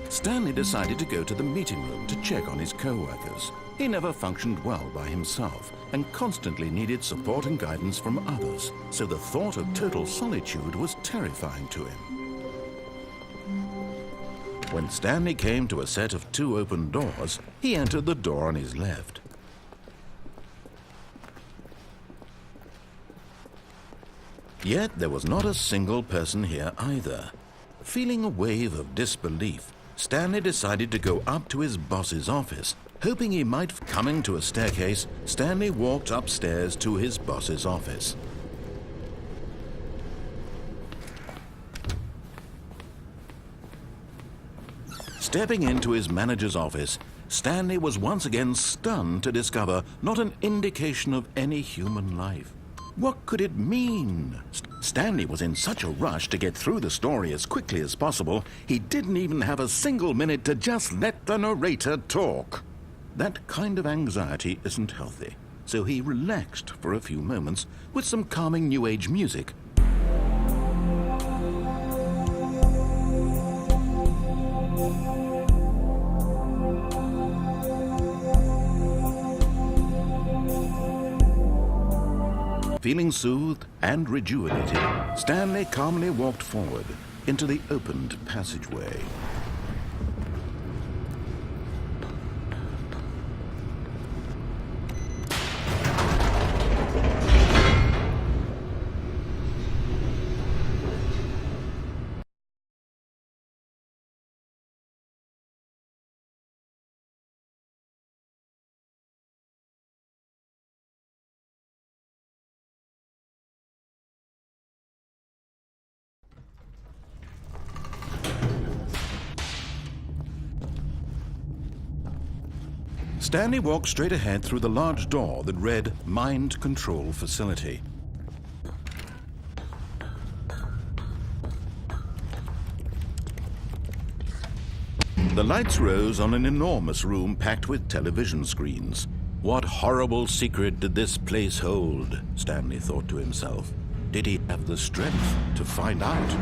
Stanley decided to go to the meeting room to check on his co-workers. He never functioned well by himself and constantly needed support and guidance from others, so the thought of total solitude was terrifying to him. When Stanley came to a set of 2 open doors, he entered the door on his left. Yet there was not a single person here either. Feeling a wave of disbelief, Stanley decided to go up to his boss's office. Hoping he might coming to a staircase, Stanley walked upstairs to his boss's office. Stepping into his manager's office, Stanley was once again stunned to discover not an indication of any human life. What could it mean? Stanley was in such a rush to get through the story as quickly as possible, he didn't even have a single minute to just let the narrator talk. That kind of anxiety isn't healthy, so he relaxed for a few moments with some calming New Age music. Feeling soothed and rejuvenated, Stanley calmly walked forward into the opened passageway. Stanley walked straight ahead through the large door that read Mind Control Facility. The lights rose on an enormous room packed with television screens. What horrible secret did this place hold? Stanley thought to himself. Did he have the strength to find out?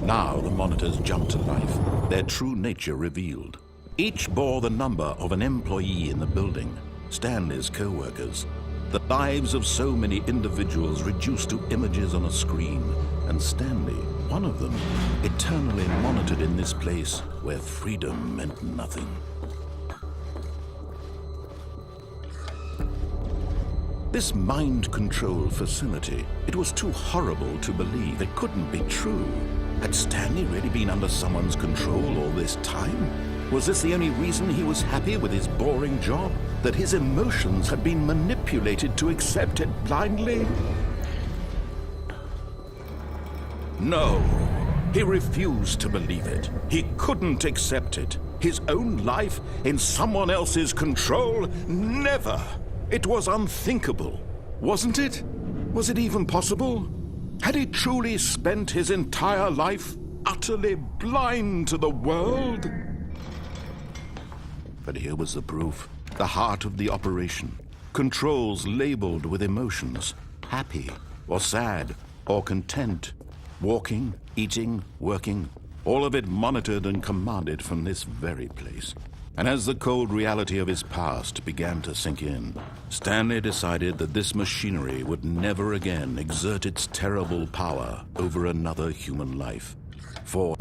Now the monitors jumped to life, their true nature revealed. Each bore the number of an employee in the building, Stanley's co-workers. The lives of so many individuals reduced to images on a screen, and Stanley, one of them, eternally monitored in this place where freedom meant nothing. This mind control facility, it was too horrible to believe. It couldn't be true. Had Stanley really been under someone's control all this time? Was this the only reason he was happy with his boring job? That his emotions had been manipulated to accept it blindly? No, he refused to believe it. He couldn't accept it. His own life in someone else's control? Never! It was unthinkable, wasn't it? Was it even possible? Had he truly spent his entire life utterly blind to the world? But here was the proof. The heart of the operation. Controls labeled with emotions. Happy, or sad, or content. Walking, eating, working. All of it monitored and commanded from this very place. And as the cold reality of his past began to sink in, Stanley decided that this machinery would never again exert its terrible power over another human life. For...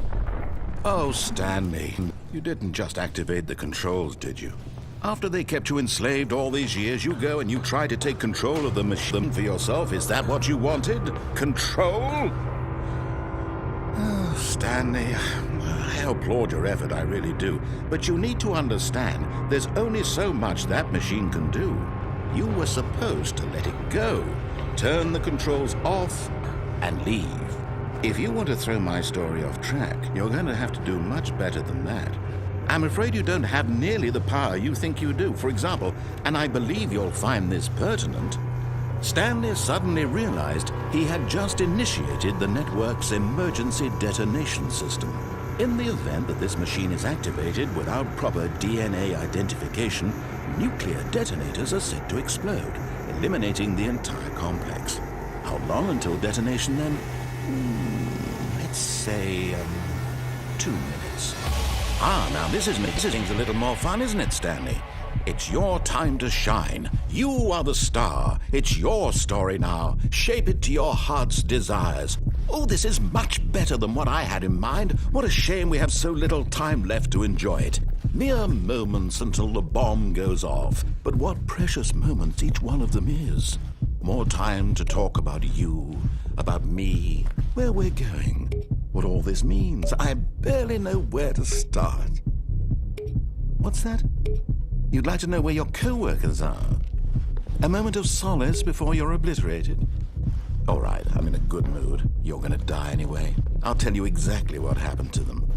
Oh, Stanley, you didn't just activate the controls, did you? After they kept you enslaved all these years, you go and you try to take control of the machine for yourself. Is that what you wanted? Control? Oh, Stanley, I applaud your effort, I really do. But you need to understand, there's only so much that machine can do. You were supposed to let it go, turn the controls off, and leave. If you want to throw my story off track, you're going to have to do much better than that. I'm afraid you don't have nearly the power you think you do. For example, and I believe you'll find this pertinent, Stanley suddenly realized he had just initiated the network's emergency detonation system. In the event that this machine is activated without proper DNA identification, nuclear detonators are set to explode. eliminating the entire complex. How long until detonation then? Let's say 2 minutes. Now this is making things a little more fun, isn't it, Stanley? It's your time to shine. You are the star. It's your story now. Shape it to your heart's desires. Oh, this is much better than what I had in mind. What a shame we have so little time left to enjoy it. Mere moments until the bomb goes off. But what precious moments each one of them is. More time to talk about you, about me, where we're going, what all this means. I barely know where to start. What's that? You'd like to know where your co-workers are? A moment of solace before you're obliterated? All right, I'm in a good mood. You're gonna die anyway. I'll tell you exactly what happened to them.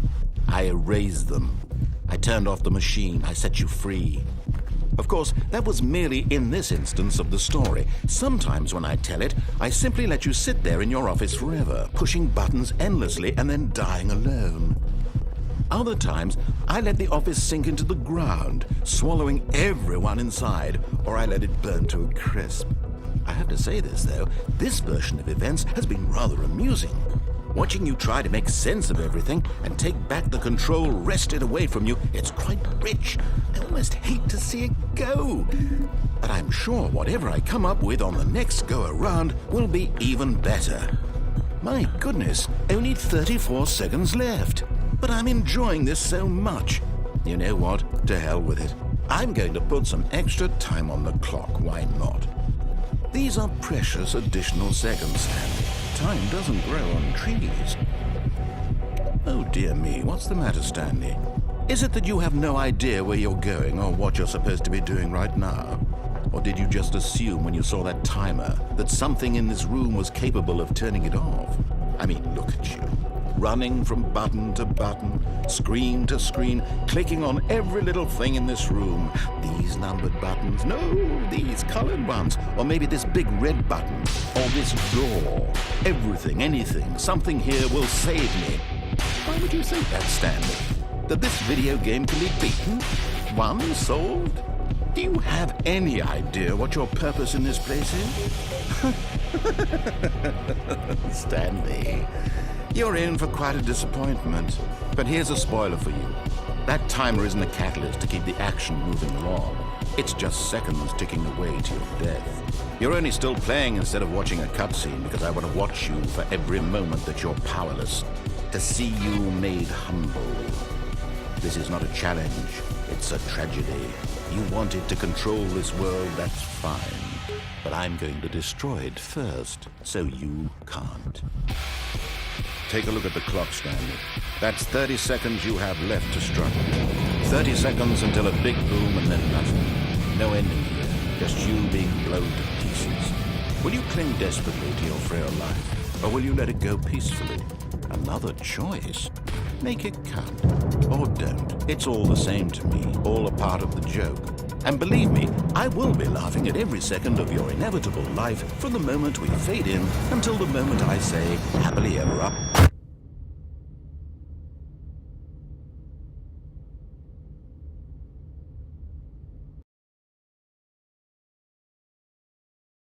I erased them. I turned off the machine. I set you free. Of course, that was merely in this instance of the story. Sometimes when I tell it, I simply let you sit there in your office forever, pushing buttons endlessly and then dying alone. Other times, I let the office sink into the ground, swallowing everyone inside, or I let it burn to a crisp. I have to say this, though, this version of events has been rather amusing. Watching you try to make sense of everything and take back the control wrested away from you, it's quite rich. I almost hate to see it go. But I'm sure whatever I come up with on the next go-around will be even better. My goodness, only 34 seconds left. But I'm enjoying this so much. You know what? To hell with it. I'm going to put some extra time on the clock. Why not? These are precious additional seconds, Stanley. Time doesn't grow on trees. Oh dear me, what's the matter, Stanley? Is it that you have no idea where you're going or what you're supposed to be doing right now? Or did you just assume when you saw that timer that something in this room was capable of turning it off? I mean, look at you. Running from button to button, screen to screen, clicking on every little thing in this room. These numbered buttons, no, these colored ones, or maybe this big red button, or this door. Everything, anything, something here will save me. Why would you think that, Stanley? That this video game can be beaten? Won? Solved? Do you have any idea what your purpose in this place is? Stanley, you're in for quite a disappointment. But here's a spoiler for you. That timer isn't a catalyst to keep the action moving along. It's just seconds ticking away to your death. You're only still playing instead of watching a cutscene because I want to watch you for every moment that you're powerless. To see you made humble. This is not a challenge. It's a tragedy. You wanted to control this world, that's fine. But I'm going to destroy it first, so you can't. Take a look at the clock, Stanley. That's 30 seconds you have left to struggle. 30 seconds until a big boom and then nothing. No ending here, just you being blown to pieces. Will you cling desperately to your frail life, or will you let it go peacefully? Another choice. Make it count. Or don't. It's all the same to me, all a part of the joke. And believe me, I will be laughing at every second of your inevitable life from the moment we fade in until the moment I say, happily ever up.